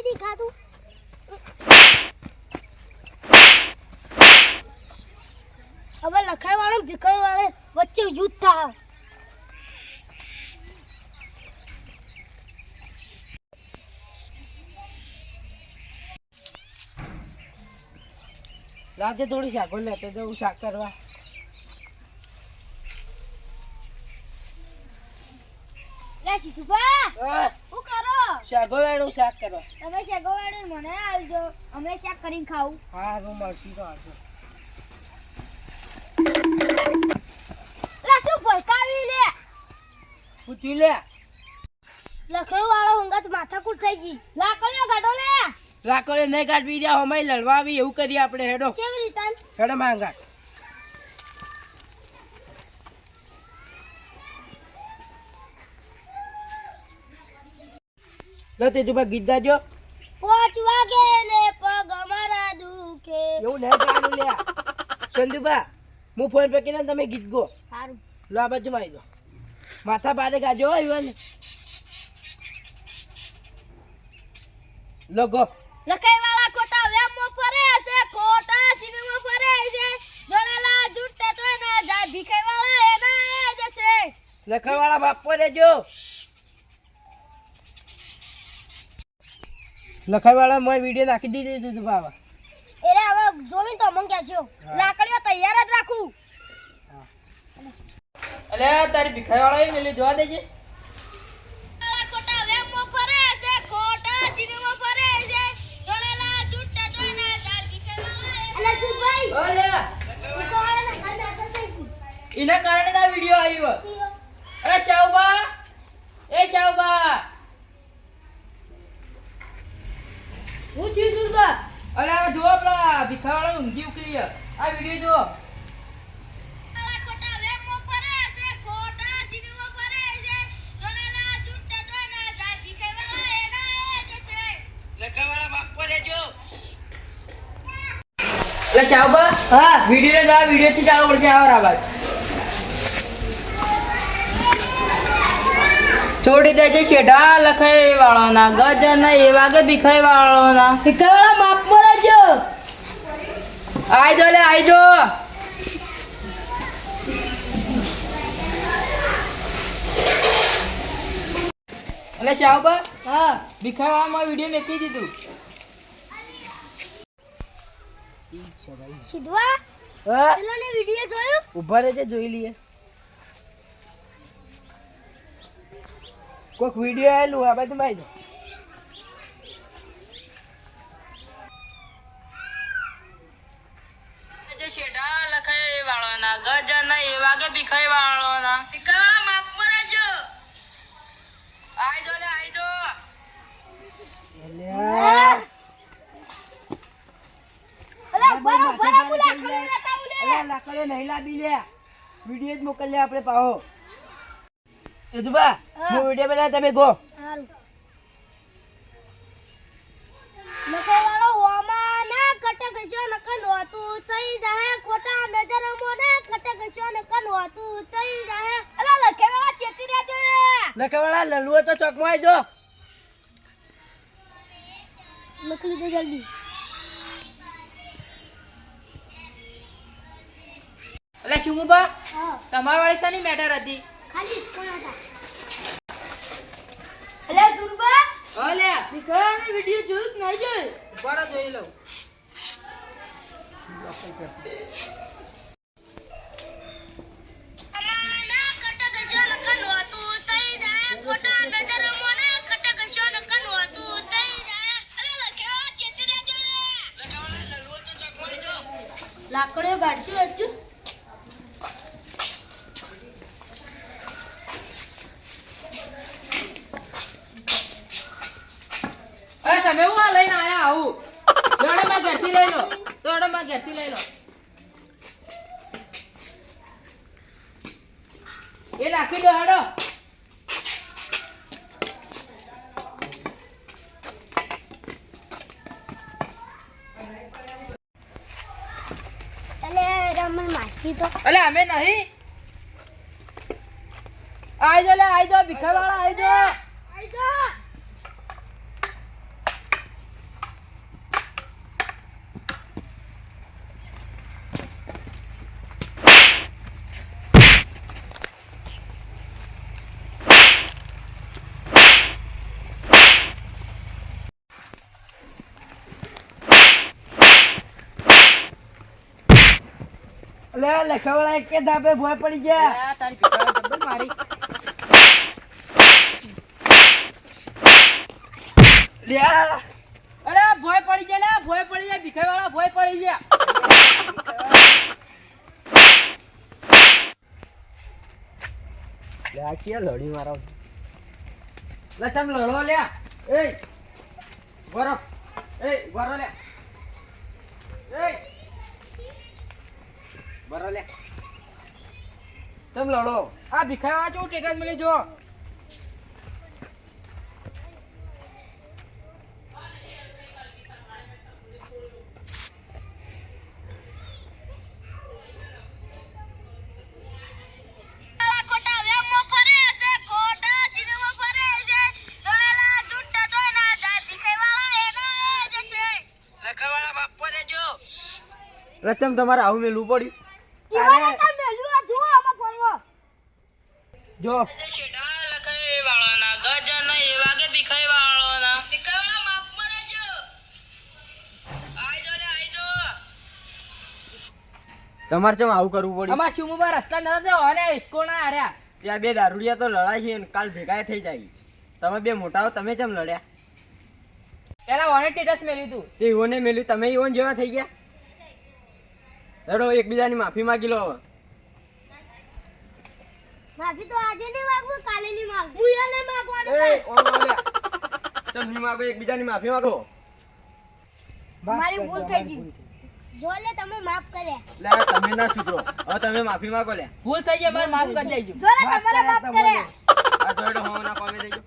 દેખાતું હવે લખાઈ વાળો ભીખાઈ વાળે વચ્ચે યુદ્ધ થાય લાવજે થોડી શાકો લેતો જવું શાક કરવા લે સીધુભા શું કરો શાકો વેણું શાક કરવા તમે શેગો વાળો મને આલજો અમે શાક કરીને ખાવું હા હું મળશું તો આવજો લે શું ભડકાવી લે પૂછ્યું લે લખાઈ વાળો હંગાત માથાકૂટ થઈ ગઈ લાકડીઓ ગાડો લે લાકડે નહીં કાઢવી રહ્યા અમે લડવા આવી એવું કરીએ આપણે હેડો કેવી રીતે હેડો માંગા લો તે તું ગીત ગાજો 5 વાગે ને પગ અમારા દુખે એવું નહીં ગાવાનું લે સંદુબા હું ફોન પે કરીને તમે ગીત ગો સારું લો આ બાજુ માં આવી માથા પાડે ગાજો હો ઈવન લો ગો લખાઈ વાળા ખોટા વેમમાં ફરે છે ખોટા સિનેમા ફરે છે જોડેલા જૂટે તો ના જાય ભીખાઈ વાળા એના જશે લખવાળા બાપો રેજો લખાઈવાળા મેં વિડીયો નાખી દીધી તું બાબા એરે હવે જોવી તો મંગ કહેજો લાકડીઓ તૈયાર જ રાખું અલે તારી ભીખાઈવાળા મેલી જોવા દેજે ખોટા વેમમાં ફરે છે ખોટા સિનેમા ફરે છે જોડેલા જૂટે તો ના જાય ભીખાઈ વાળા અલે શું ભાઈ ઓલે ભીખાઈ વાળા ના ખાને થઈ ગઈ એના કારણે આ વિડીયો આવ્યો અરે શાહબા એ શાહબા હું થયું સુરબા અરે આ જો આપલા ભીખાવાળા ઊંઘી ઉકલી આ વિડીયો જો ખોટા વેમમાં ફરે છે ખોટા સિનેમા ફરે છે જોડેલા જૂટે તો ના જાય ભીખાઈ વાળા એના જશે લખાવાળા બાપો રેજો અલે શાહબા હા વિડીયો ને આ વિડીયો થી ચાલુ પડશે આવર આવાજ છોડી દેજે શેઢા લખાઈ વાળોના ગજન એ વાગે ભીખાઈ વાળોના ભીખાઈ વાળા માપમાં રહેજો આઈ જો લે આઈ જો અલે શાહબા હા ભીખાઈ વાળામાં વિડીયો મેકી દીધું સિદ્ધવા હા પેલોને વિડિયો જોયો ઉભા રહેજે જોઈ લઈએ કોઈક વિડીયો આવેલું આ બાજુ માં જે શેઢા લખાઈ વાળોના ગજન એ વાગે ભીખાઈ વાળોના ભીખાઈ માફ મરે જો આઈ જો લે આઈ જો અલા બરો બરો મુલા ખડે લેતા ઉલે લાકડે નહીં લાવી લે વિડીયો જ મોકલ લે આપણે પાહો તુબા હું વિડીયો બનાવ તમે ગો સારું લખાવાળો હોમાં ના કટક જો નકન હોતું થઈ જાહે ખોટા નજર મોને કટક જો નકન હોતું થઈ જાહે અલા લખાવાળા ચેતી રહેજો લખવાળા લલુઓ તો ચોકમાં આવી જો લખી દે જલ્દી એટલે શુમુબા હા તમાર વાળી સાની મેટર હતી ખાલી કોણ હતા અલા સુરબા ઓલે ભીખાવાનો વિડિયો જોયું કે નહીં જોયું બરો જોઈ લઉં અમાના કટક જો નકન હોતું થઈ જાહે ખોટા નજર મોને કટક જો નકન હોતું થઈ જાહે અલા લખાવા ચેતી રહેજો લખવાળા લલુઓ તો ચોકમાં આવી જો લાકડીઓ ગાડજો અચ્છું અરે તમે હું આ લઈને આયા આવું દોડો માં ઘરથી લઈ લો દોડો માં ઘરથી લઈ લો એ નાખી દો હાડો અલે રમણ માસી તો અલે અમે નહીં આઈ જો લે આઈ જો ભીખાવાળા આઈ જો આઈ જો લે લખવાળા એક કે ધાબે ભોય પડી ગયા. આ તારી ભીખાવાળા ડબ્બલ મારી. લે અરે ભોય પડી ગયા લે, ભોય પડી ગયા, ભીખાવાળા ભોય પડી ગયા. લે આ કે લડી મારો. લે તમ લડો લે. એ વરો. એ વરો લે. એ વરો લે. તમ લડો. આ ભીખાવાળા કેવું ટેટસ મળી જો. ખોટા વેમમાં ફરે છે, ખોટા સિનેમા ફરે છે, જોડેલા જૂઠા જોઈ ના જાય, ભીખાઈવાળા એના જ છે. લખવાળા બાપો રે જો. રચમ તમારે આવું મેલું પડ્યું. ઈવાને તમે મેલ્યું આ જુઓ આમાં ફરવો. જો શેઠા લખાઈવાળાના ગજન એ વાગે ભીખાઈવાળાના. ભીખાઈવાળા માફમાં રહેજો. આઈ જો લે, આઈ જો. તમારે ચમ આવું કરવું પડ્યું. અમાર શિવમુબા રસ્તા નતા જવા અને ઇસ્કોના હાર્યા. ત્યાં બે દારૂડિયા તો લડાય છે ને કાલ ભેગા થઈ જાય. તમે બે મોટા હો, તમે ચમ લડ્યા? પેલા વાને ટેટસ મેલ્યું તું. તે ઈવોને મેલ્યું, તમે ઈવોન જેવા થઈ ગયા. લડો, એકબીજાની માફી માંગી લો હવે. માફી તો આજે નહીં માંગવું, કાલે નહીં માંગવું. બુયાને માંગવાનું એ કાલ. ઓમ ઓલ્યા. ચમ ની માંગો, એકબીજાની માફી માંગો. મારી ભૂલ થઈ ગઈ. જો લે તમે માફ કર્યા. લે તમે ના સુધરો, હવે તમે માફી માંગો લે. ભૂલ થઈ ગઈ, અમારે માફ કરી દેજો. જો લે તમારા માફ કર્યા. આ જોડો હો ના કોમે દેજો.